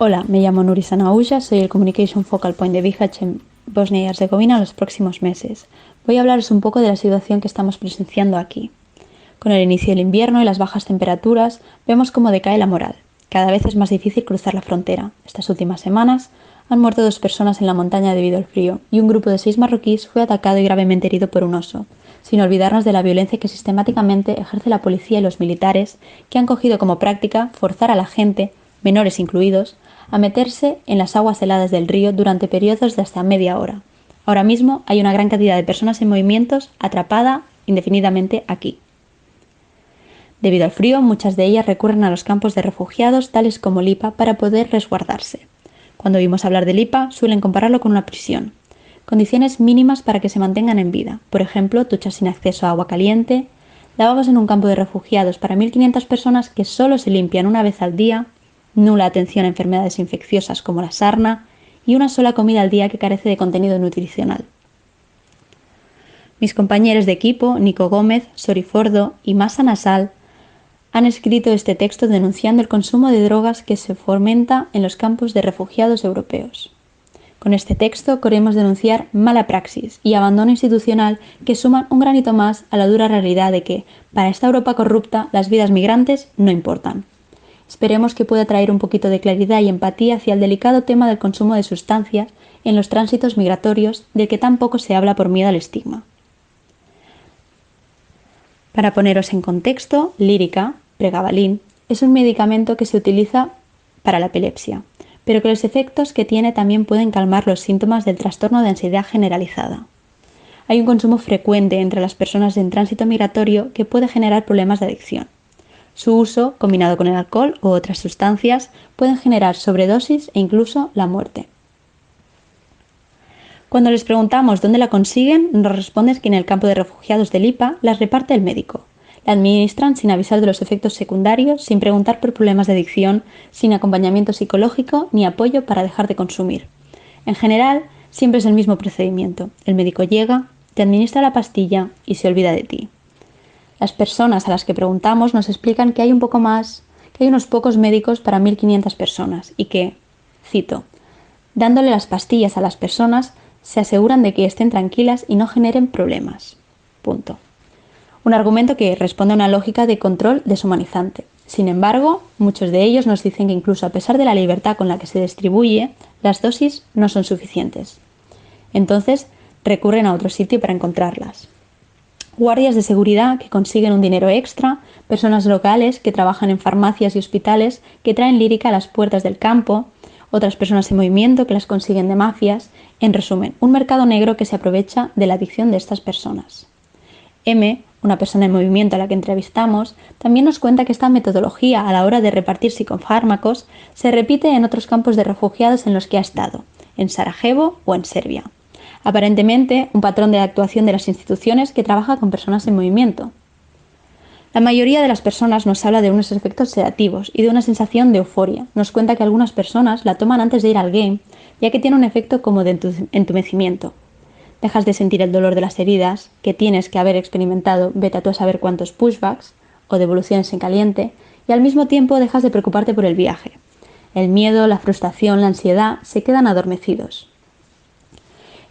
Hola, me llamo Nuri Sanauja, soy el Communication Focal Point de Bihać en Bosnia y Herzegovina en los próximos meses. Voy a hablaros un poco de la situación que estamos presenciando aquí. Con el inicio del invierno y las bajas temperaturas, vemos cómo decae la moral. Cada vez es más difícil cruzar la frontera. Estas últimas semanas han muerto 2 personas en la montaña debido al frío y un grupo de 6 marroquíes fue atacado y gravemente herido por un oso, sin olvidarnos de la violencia que sistemáticamente ejerce la policía y los militares, que han cogido como práctica forzar a la gente, menores incluidos, a meterse en las aguas heladas del río durante periodos de hasta media hora. Ahora mismo hay una gran cantidad de personas en movimientos atrapada indefinidamente aquí. Debido al frío, muchas de ellas recurren a los campos de refugiados tales como Lipa para poder resguardarse. Cuando oímos hablar de Lipa, suelen compararlo con una prisión. Condiciones mínimas para que se mantengan en vida, por ejemplo, duchas sin acceso a agua caliente, lavabos en un campo de refugiados para 1.500 personas que solo se limpian una vez al día, nula atención a enfermedades infecciosas como la sarna y una sola comida al día que carece de contenido nutricional. Mis compañeros de equipo, Nico Gómez, Sori Fordo y Masa Nasal, han escrito este texto denunciando el consumo de drogas que se fomenta en los campos de refugiados europeos. Con este texto queremos denunciar mala praxis y abandono institucional que suman un granito más a la dura realidad de que, para esta Europa corrupta, las vidas migrantes no importan. Esperemos que pueda traer un poquito de claridad y empatía hacia el delicado tema del consumo de sustancias en los tránsitos migratorios del que tan poco se habla por miedo al estigma. Para poneros en contexto, Lyrica, pregabalin, es un medicamento que se utiliza para la epilepsia, pero que los efectos que tiene también pueden calmar los síntomas del trastorno de ansiedad generalizada. Hay un consumo frecuente entre las personas en tránsito migratorio que puede generar problemas de adicción. Su uso, combinado con el alcohol u otras sustancias, pueden generar sobredosis e incluso la muerte. Cuando les preguntamos dónde la consiguen, nos responden que en el campo de refugiados de Lipa las reparte el médico. La administran sin avisar de los efectos secundarios, sin preguntar por problemas de adicción, sin acompañamiento psicológico ni apoyo para dejar de consumir. En general, siempre es el mismo procedimiento. El médico llega, te administra la pastilla y se olvida de ti. Las personas a las que preguntamos nos explican que hay unos pocos médicos para 1.500 personas y que, cito, dándole las pastillas a las personas se aseguran de que estén tranquilas y no generen problemas. Punto. Un argumento que responde a una lógica de control deshumanizante. Sin embargo, muchos de ellos nos dicen que incluso a pesar de la libertad con la que se distribuye, las dosis no son suficientes. Entonces, recurren a otro sitio para encontrarlas. Guardias de seguridad que consiguen un dinero extra, personas locales que trabajan en farmacias y hospitales que traen Lyrica a las puertas del campo, otras personas en movimiento que las consiguen de mafias, en resumen, un mercado negro que se aprovecha de la adicción de estas personas. M, una persona en movimiento a la que entrevistamos, también nos cuenta que esta metodología a la hora de repartir psicofármacos se repite en otros campos de refugiados en los que ha estado, en Sarajevo o en Serbia. Aparentemente, un patrón de actuación de las instituciones que trabaja con personas en movimiento. La mayoría de las personas nos habla de unos efectos sedativos y de una sensación de euforia. Nos cuenta que algunas personas la toman antes de ir al game, ya que tiene un efecto como de entumecimiento. Dejas de sentir el dolor de las heridas, que tienes que haber experimentado, vete a tú a saber cuántos pushbacks o devoluciones en caliente, y al mismo tiempo dejas de preocuparte por el viaje. El miedo, la frustración, la ansiedad se quedan adormecidos.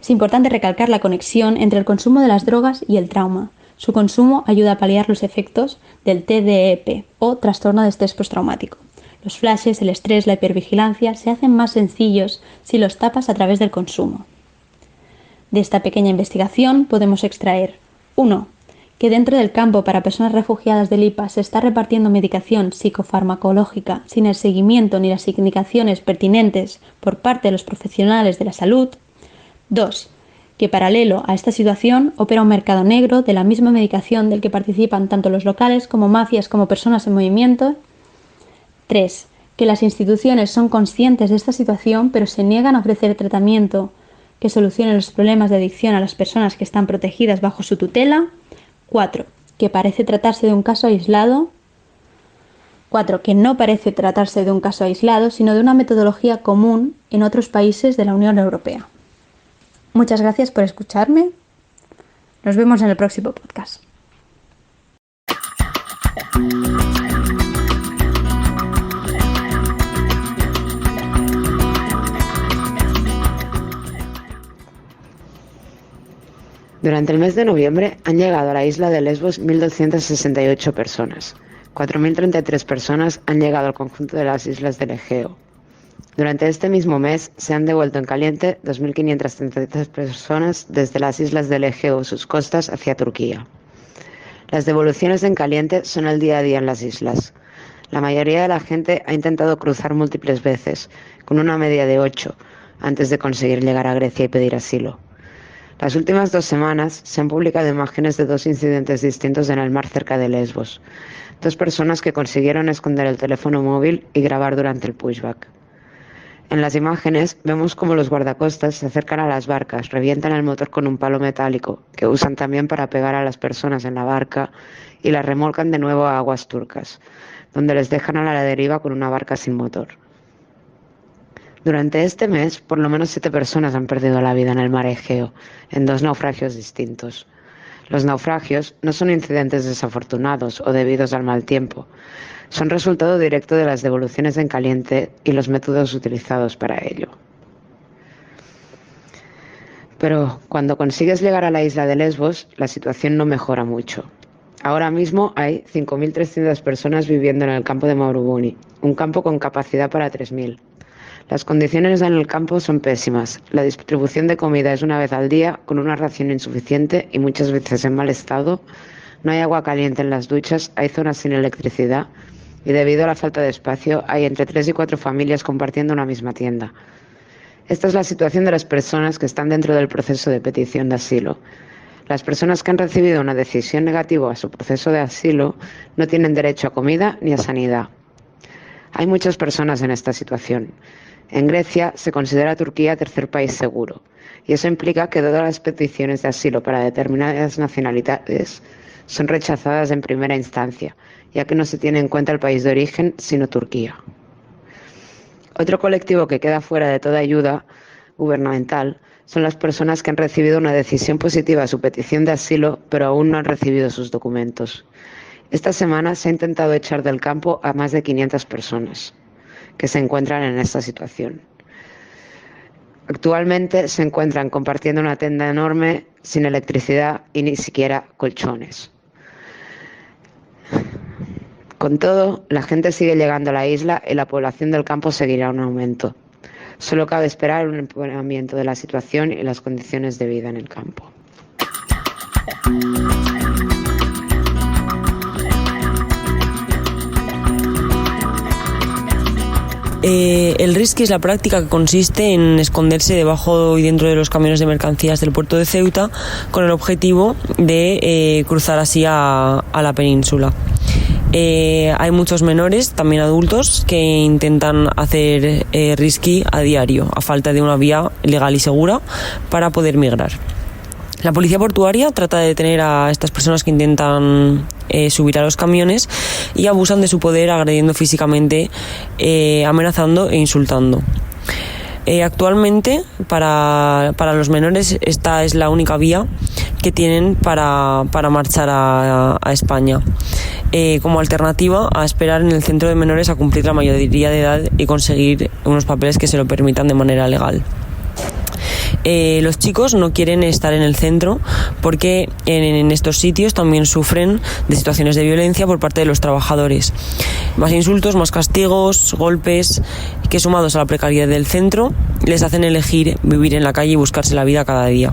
Es importante recalcar la conexión entre el consumo de las drogas y el trauma. Su consumo ayuda a paliar los efectos del TDEP o trastorno de estrés postraumático. Los flashes, el estrés, la hipervigilancia se hacen más sencillos si los tapas a través del consumo. De esta pequeña investigación podemos extraer 1. Que dentro del campo para personas refugiadas del IPA se está repartiendo medicación psicofarmacológica sin el seguimiento ni las indicaciones pertinentes por parte de los profesionales de la salud. 2. Que paralelo a esta situación opera un mercado negro de la misma medicación del que participan tanto los locales como mafias como personas en movimiento. 3. Que las instituciones son conscientes de esta situación pero se niegan a ofrecer tratamiento que solucione los problemas de adicción a las personas que están protegidas bajo su tutela. 4. Que parece tratarse de un caso aislado. 4. Que no parece tratarse de un caso aislado, sino de una metodología común en otros países de la Unión Europea. Muchas gracias por escucharme. Nos vemos en el próximo podcast. Durante el mes de noviembre han llegado a la isla de Lesbos 1.268 personas. 4.033 personas han llegado al conjunto de las islas del Egeo. Durante este mismo mes se han devuelto en caliente 2.533 personas desde las islas del Egeo o sus costas hacia Turquía. Las devoluciones en caliente son el día a día en las islas. La mayoría de la gente ha intentado cruzar múltiples veces, con una media de 8, antes de conseguir llegar a Grecia y pedir asilo. Las últimas 2 semanas se han publicado imágenes de 2 incidentes distintos en el mar cerca de Lesbos. 2 personas que consiguieron esconder el teléfono móvil y grabar durante el pushback. En las imágenes vemos cómo los guardacostas se acercan a las barcas, revientan el motor con un palo metálico, que usan también para pegar a las personas en la barca, y las remolcan de nuevo a aguas turcas, donde les dejan a la deriva con una barca sin motor. Durante este mes, por lo menos 7 personas han perdido la vida en el mar Egeo, en 2 naufragios distintos. Los naufragios no son incidentes desafortunados o debidos al mal tiempo, son resultado directo de las devoluciones en caliente y los métodos utilizados para ello. Pero cuando consigues llegar a la isla de Lesbos, la situación no mejora mucho. Ahora mismo hay 5.300 personas viviendo en el campo de Maurubuni, un campo con capacidad para 3.000. Las condiciones en el campo son pésimas. La distribución de comida es una vez al día, con una ración insuficiente y muchas veces en mal estado. No hay agua caliente en las duchas, hay zonas sin electricidad y debido a la falta de espacio hay entre 3 y 4 familias compartiendo una misma tienda. Esta es la situación de las personas que están dentro del proceso de petición de asilo. Las personas que han recibido una decisión negativa a su proceso de asilo no tienen derecho a comida ni a sanidad. Hay muchas personas en esta situación. En Grecia se considera a Turquía tercer país seguro, y eso implica que todas las peticiones de asilo para determinadas nacionalidades son rechazadas en primera instancia, ya que no se tiene en cuenta el país de origen, sino Turquía. Otro colectivo que queda fuera de toda ayuda gubernamental son las personas que han recibido una decisión positiva a su petición de asilo, pero aún no han recibido sus documentos. Esta semana se ha intentado echar del campo a más de 500 personas que se encuentran en esta situación. Actualmente se encuentran compartiendo una tienda enorme, sin electricidad y ni siquiera colchones. Con todo, la gente sigue llegando a la isla y la población del campo seguirá en aumento. Solo cabe esperar un empeoramiento de la situación y las condiciones de vida en el campo. El risky es la práctica que consiste en esconderse debajo y dentro de los camiones de mercancías del puerto de Ceuta con el objetivo de cruzar así a la península. Hay muchos menores, también adultos, que intentan hacer risky a diario, a falta de una vía legal y segura para poder migrar. La policía portuaria trata de detener a estas personas que intentan subir a los camiones y abusan de su poder agrediendo físicamente, amenazando e insultando. Actualmente, para los menores, esta es la única vía que tienen para marchar a España, como alternativa a esperar en el centro de menores a cumplir la mayoría de edad y conseguir unos papeles que se lo permitan de manera legal. Los chicos no quieren estar en el centro porque en estos sitios también sufren de situaciones de violencia por parte de los trabajadores. Más insultos, más castigos, golpes, que sumados a la precariedad del centro les hacen elegir vivir en la calle y buscarse la vida cada día.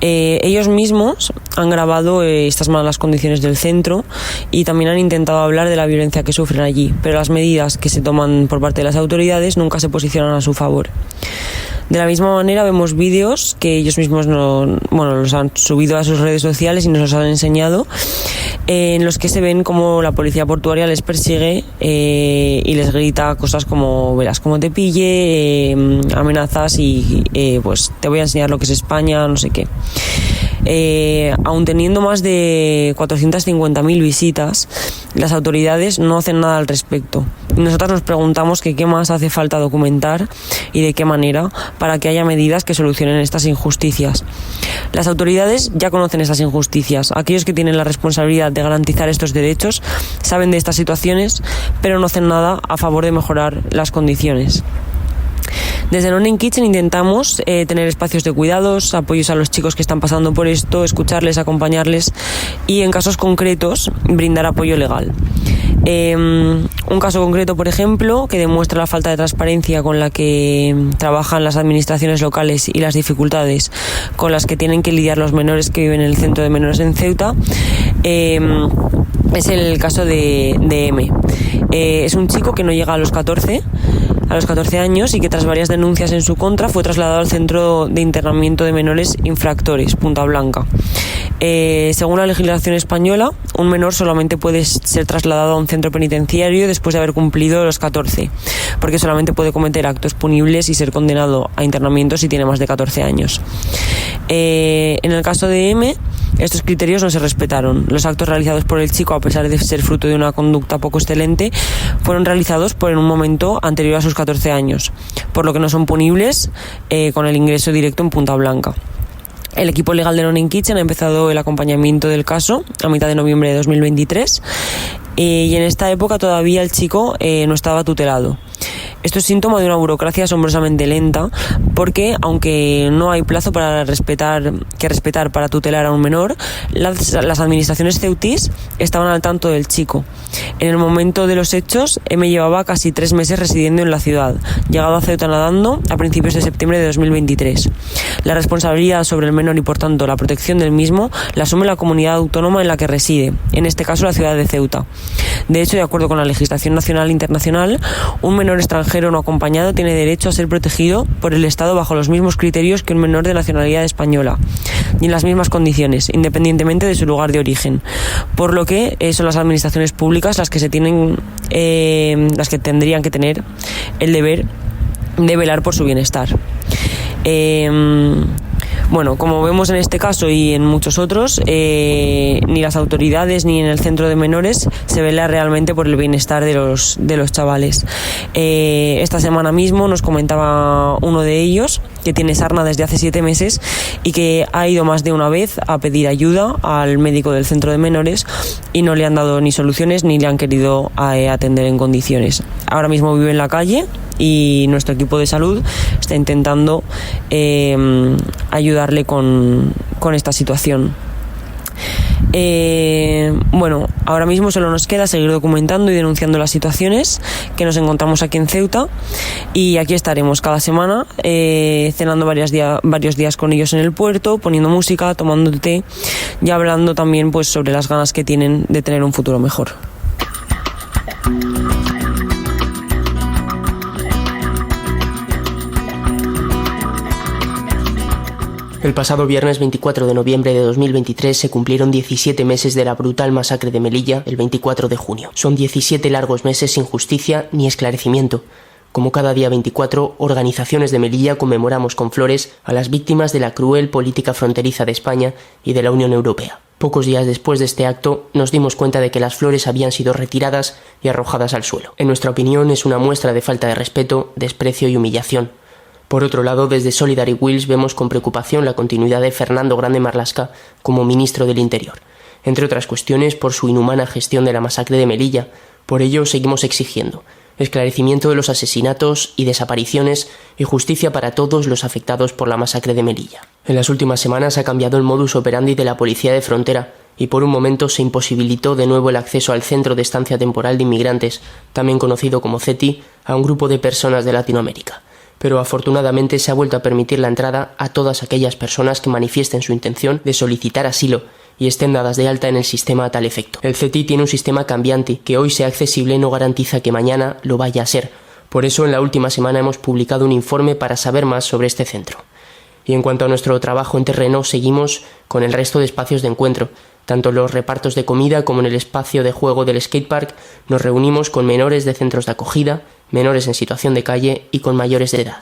Ellos mismos han grabado estas malas condiciones del centro y también han intentado hablar de la violencia que sufren allí, pero las medidas que se toman por parte de las autoridades nunca se posicionan a su favor. De la misma manera vemos vídeos que ellos mismos los han subido a sus redes sociales y nos los han enseñado, en los que se ven como la policía portuaria les persigue y les grita cosas como verás cómo te pille, amenazas y pues te voy a enseñar lo que es España, no sé qué. Aun teniendo más de 450.000 visitas, las autoridades no hacen nada al respecto. Nosotros nos preguntamos qué más hace falta documentar y de qué manera para que haya medidas que solucionen estas injusticias. Las autoridades ya conocen estas injusticias. Aquellos que tienen la responsabilidad de garantizar estos derechos saben de estas situaciones, pero no hacen nada a favor de mejorar las condiciones. Desde Learning Kitchen intentamos tener espacios de cuidados, apoyos a los chicos que están pasando por esto, escucharles, acompañarles y en casos concretos brindar apoyo legal. Un caso concreto, por ejemplo, que demuestra la falta de transparencia con la que trabajan las administraciones locales y las dificultades con las que tienen que lidiar los menores que viven en el centro de menores en Ceuta, es el caso de M. Es un chico que no llega a los 14 años y que tras varias denuncias en su contra fue trasladado al centro de internamiento de menores infractores, Punta Blanca. Según la legislación española, un menor solamente puede ser trasladado a un centro penitenciario después de haber cumplido los 14, porque solamente puede cometer actos punibles y ser condenado a internamiento si tiene más de 14 años. En el caso de M, estos criterios no se respetaron. Los actos realizados por el chico, a pesar de ser fruto de una conducta poco excelente, fueron realizados en un momento anterior a sus 14 años, por lo que no son punibles con el ingreso directo en Punta Blanca. El equipo legal de Learning Kitchen ha empezado el acompañamiento del caso a mitad de noviembre de 2023 y en esta época todavía el chico no estaba tutelado. Esto es síntoma de una burocracia asombrosamente lenta, porque aunque no hay plazo para respetar para tutelar a un menor, las administraciones ceutís estaban al tanto del chico. En el momento de los hechos, M llevaba casi 3 meses residiendo en la ciudad, llegado a Ceuta nadando a principios de septiembre de 2023. La responsabilidad sobre el menor y por tanto la protección del mismo la asume la comunidad autónoma en la que reside, en este caso la ciudad de Ceuta. De hecho, de acuerdo con la legislación nacional e internacional, un menor extranjero no acompañado tiene derecho a ser protegido por el Estado bajo los mismos criterios que un menor de nacionalidad española y en las mismas condiciones, independientemente de su lugar de origen. Por lo que son las administraciones públicas las que tendrían que tener el deber de velar por su bienestar. Bueno, como vemos en este caso y en muchos otros, ni las autoridades ni en el centro de menores se vela realmente por el bienestar de los chavales. Esta semana mismo nos comentaba uno de ellos que tiene sarna desde hace 7 meses y que ha ido más de una vez a pedir ayuda al médico del centro de menores y no le han dado ni soluciones ni le han querido atender en condiciones. Ahora mismo vive en la calle y nuestro equipo de salud está intentando ayudarle con esta situación. Bueno, ahora mismo solo nos queda seguir documentando y denunciando las situaciones que nos encontramos aquí en Ceuta, y aquí estaremos cada semana cenando varios días con ellos en el puerto, poniendo música, tomando té y hablando también pues sobre las ganas que tienen de tener un futuro mejor. El pasado viernes 24 de noviembre de 2023 se cumplieron 17 meses de la brutal masacre de Melilla el 24 de junio. Son 17 largos meses sin justicia ni esclarecimiento. Como cada día 24, organizaciones de Melilla conmemoramos con flores a las víctimas de la cruel política fronteriza de España y de la Unión Europea. Pocos días después de este acto, nos dimos cuenta de que las flores habían sido retiradas y arrojadas al suelo. En nuestra opinión, es una muestra de falta de respeto, desprecio y humillación. Por otro lado, desde Solidary Wheels vemos con preocupación la continuidad de Fernando Grande Marlaska como ministro del Interior, entre otras cuestiones por su inhumana gestión de la masacre de Melilla. Por ello, seguimos exigiendo esclarecimiento de los asesinatos y desapariciones y justicia para todos los afectados por la masacre de Melilla. En las últimas semanas ha cambiado el modus operandi de la policía de frontera y por un momento se imposibilitó de nuevo el acceso al Centro de Estancia Temporal de Inmigrantes, también conocido como CETI, a un grupo de personas de Latinoamérica. Pero afortunadamente se ha vuelto a permitir la entrada a todas aquellas personas que manifiesten su intención de solicitar asilo y estén dadas de alta en el sistema a tal efecto. El CETI tiene un sistema cambiante, que hoy sea accesible no garantiza que mañana lo vaya a ser. Por eso en la última semana hemos publicado un informe para saber más sobre este centro. Y en cuanto a nuestro trabajo en terreno, seguimos con el resto de espacios de encuentro. Tanto en los repartos de comida como en el espacio de juego del skatepark nos reunimos con menores de centros de acogida, menores en situación de calle y con mayores de edad.